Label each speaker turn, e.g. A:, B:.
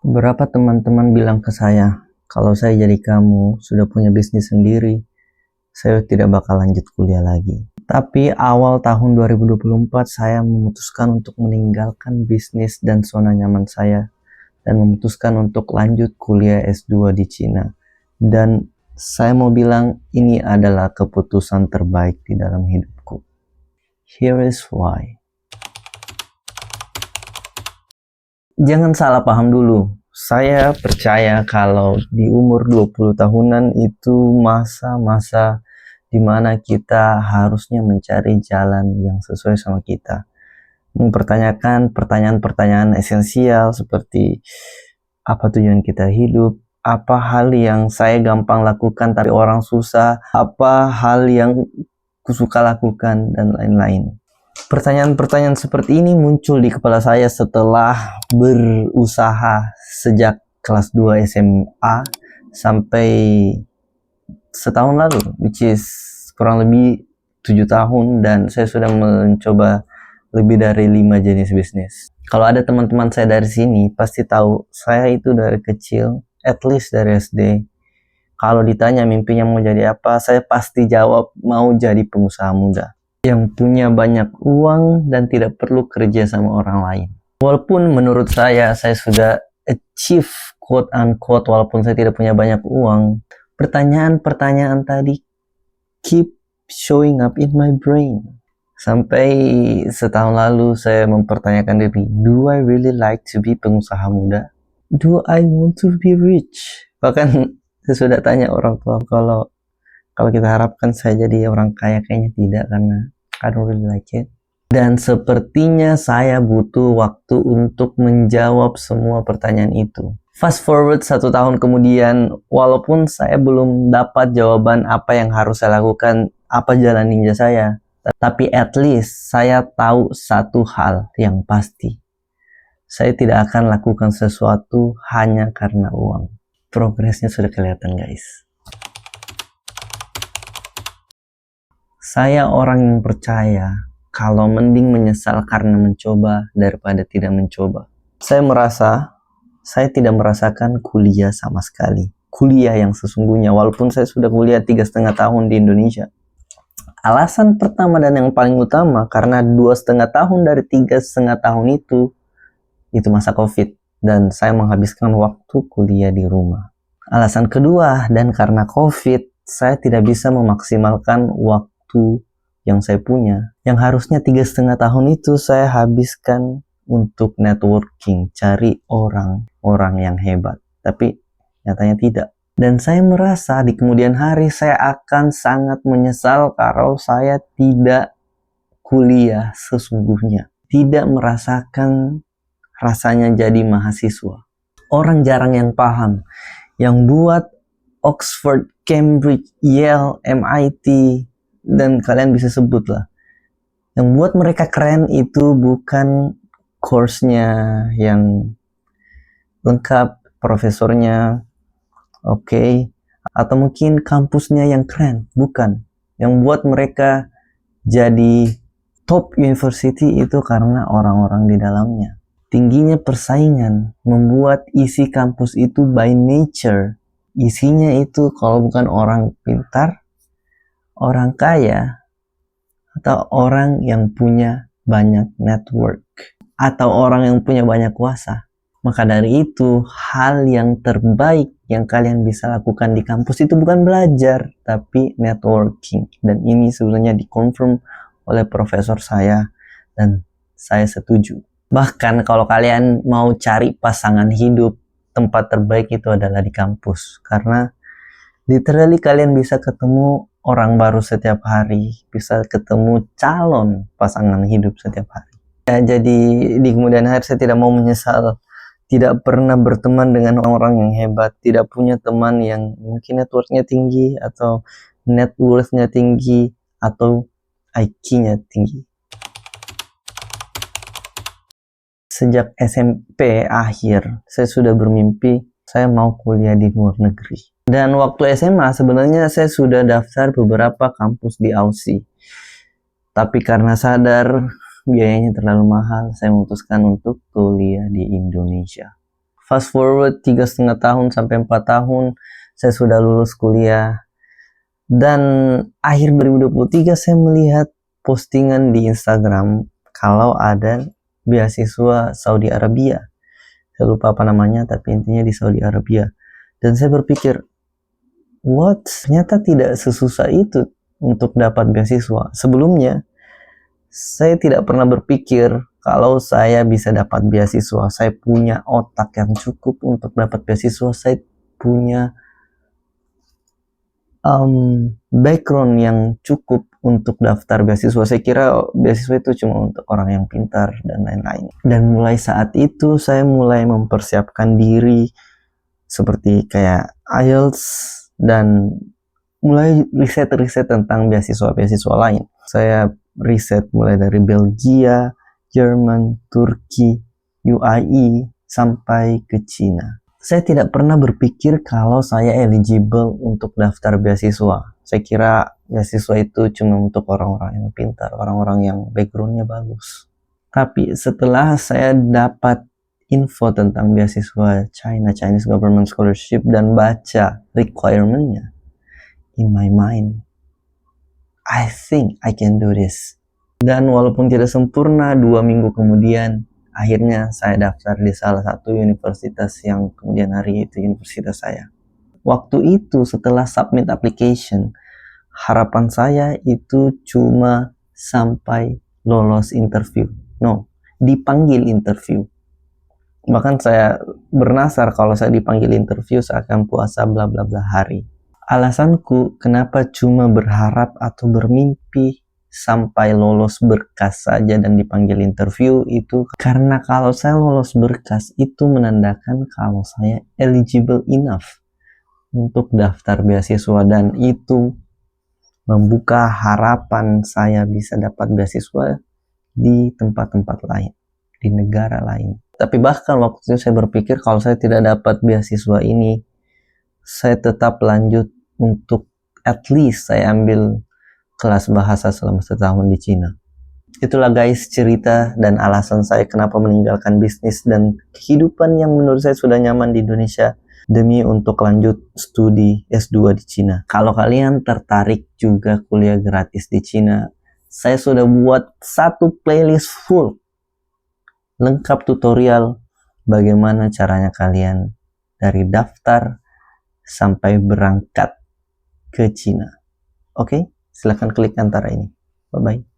A: Beberapa teman-teman bilang ke saya, kalau saya jadi kamu, sudah punya bisnis sendiri, saya tidak bakal lanjut kuliah lagi. Tapi awal tahun 2024 saya memutuskan untuk meninggalkan bisnis dan zona nyaman saya dan memutuskan untuk lanjut kuliah S2 di Cina. Dan saya mau bilang ini adalah keputusan terbaik di dalam hidupku. Here is why. Jangan salah paham dulu. Saya percaya kalau di umur 20 tahunan itu masa-masa dimana kita harusnya mencari jalan yang sesuai sama kita. Mempertanyakan pertanyaan-pertanyaan esensial seperti apa tujuan kita hidup, apa hal yang saya gampang lakukan tapi orang susah, apa hal yang kusuka lakukan, dan lain-lain. Pertanyaan-pertanyaan seperti ini muncul di kepala saya setelah berusaha sejak kelas 2 SMA sampai setahun lalu, which is kurang lebih 7 tahun, dan saya sudah mencoba lebih dari 5 jenis bisnis. Kalau ada teman-teman saya dari sini, pasti tahu saya itu dari kecil, at least dari SD. Kalau ditanya mimpinya mau jadi apa, saya pasti jawab mau jadi pengusaha muda yang punya banyak uang dan tidak perlu kerja sama orang lain. Walaupun menurut saya sudah achieve quote unquote walaupun saya tidak punya banyak uang, pertanyaan-pertanyaan tadi keep showing up in my brain. Sampai setahun lalu saya mempertanyakan diri, do I really like to be pengusaha muda? Do I want to be rich? Bahkan saya sudah tanya orang tua, kalau kita harapkan saya jadi orang kaya, kayaknya tidak, karena I don't really like it. Dan sepertinya saya butuh waktu untuk menjawab semua pertanyaan itu. Fast forward 1 tahun kemudian, walaupun saya belum dapat jawaban apa yang harus saya lakukan, apa jalan ninja saya, tapi at least saya tahu satu hal yang pasti. Saya tidak akan lakukan sesuatu hanya karena uang. Progresnya sudah kelihatan, guys. Saya orang yang percaya kalau mending menyesal karena mencoba daripada tidak mencoba. Saya merasa saya tidak merasakan kuliah sama sekali. Kuliah yang sesungguhnya, walaupun saya sudah kuliah 3,5 tahun di Indonesia. Alasan pertama dan yang paling utama, karena 2,5 tahun dari 3,5 tahun itu masa COVID. Dan saya menghabiskan waktu kuliah di rumah. Alasan kedua, dan karena COVID, saya tidak bisa memaksimalkan waktu yang saya punya, yang harusnya 3,5 tahun itu saya habiskan untuk networking, cari orang yang hebat, tapi nyatanya tidak. Dan saya merasa di kemudian hari saya akan sangat menyesal kalau saya tidak kuliah sesungguhnya, tidak merasakan rasanya jadi mahasiswa. Orang jarang yang paham, yang buat Oxford, Cambridge, Yale, MIT, dan kalian bisa sebut lah, yang buat mereka keren itu bukan course-nya yang lengkap, profesornya oke, atau mungkin kampusnya yang keren, bukan. Yang buat mereka jadi top university itu karena orang-orang di dalamnya. Tingginya persaingan membuat isi kampus itu by nature, isinya itu kalau bukan orang pintar, orang kaya, atau orang yang punya banyak network, atau orang yang punya banyak kuasa. Maka dari itu, hal yang terbaik yang kalian bisa lakukan di kampus itu bukan belajar, tapi networking. Dan ini sebenarnya dikonfirm oleh profesor saya, dan saya setuju. Bahkan kalau kalian mau cari pasangan hidup, tempat terbaik itu adalah di kampus. Karena literally kalian bisa ketemu orang baru setiap hari, bisa ketemu calon pasangan hidup setiap hari. Ya, jadi di kemudian hari saya tidak mau menyesal tidak pernah berteman dengan orang-orang yang hebat, tidak punya teman yang mungkin networknya tinggi, atau net worth-nya tinggi, atau IQ-nya tinggi. Sejak SMP akhir, saya sudah bermimpi saya mau kuliah di luar negeri. Dan waktu SMA sebenarnya saya sudah daftar beberapa kampus di Aussie. Tapi karena sadar biayanya terlalu mahal, saya memutuskan untuk kuliah di Indonesia. Fast forward 3,5 tahun sampai 4 tahun, saya sudah lulus kuliah. Dan akhir 2023 saya melihat postingan di Instagram kalau ada beasiswa Saudi Arabia. Saya lupa apa namanya, tapi intinya di Saudi Arabia. Dan saya berpikir, what? Ternyata tidak sesusah itu untuk dapat beasiswa. Sebelumnya, saya tidak pernah berpikir kalau saya bisa dapat beasiswa. Saya punya otak yang cukup untuk dapat beasiswa. Saya punya background yang cukup untuk daftar beasiswa. Saya kira beasiswa itu cuma untuk orang yang pintar dan lain-lain. Dan mulai saat itu saya mulai mempersiapkan diri seperti kayak IELTS dan mulai riset-riset tentang beasiswa-beasiswa lain. Saya riset mulai dari Belgia, Jerman, Turki, UAE, sampai ke Cina. Saya tidak pernah berpikir kalau saya eligible untuk daftar beasiswa. Saya kira beasiswa itu cuma untuk orang-orang yang pintar, orang-orang yang backgroundnya bagus. Tapi setelah saya dapat info tentang beasiswa Chinese Government Scholarship dan baca requirement-nya, in my mind, I think I can do this. Dan walaupun tidak sempurna, 2 minggu kemudian, akhirnya saya daftar di salah satu universitas yang kemudian hari itu universitas saya. Waktu itu setelah submit application, harapan saya itu cuma sampai lolos interview. No, dipanggil interview. Bahkan saya bernasar kalau saya dipanggil interview saya akan puasa bla bla bla hari. Alasanku kenapa cuma berharap atau bermimpi sampai lolos berkas saja dan dipanggil interview itu karena kalau saya lolos berkas itu menandakan kalau saya eligible enough untuk daftar beasiswa dan itu membuka harapan saya bisa dapat beasiswa di tempat-tempat lain, di negara lain. Tapi bahkan waktu itu saya berpikir kalau saya tidak dapat beasiswa ini, saya tetap lanjut untuk at least saya ambil kelas bahasa selama setahun di Cina. Itulah guys cerita dan alasan saya kenapa meninggalkan bisnis dan kehidupan yang menurut saya sudah nyaman di Indonesia demi untuk lanjut studi S2 di Cina. Kalau kalian tertarik juga kuliah gratis di Cina, saya sudah buat satu playlist full lengkap tutorial bagaimana caranya kalian dari daftar sampai berangkat ke Cina. Oke, silahkan klik antara ini. Bye-bye.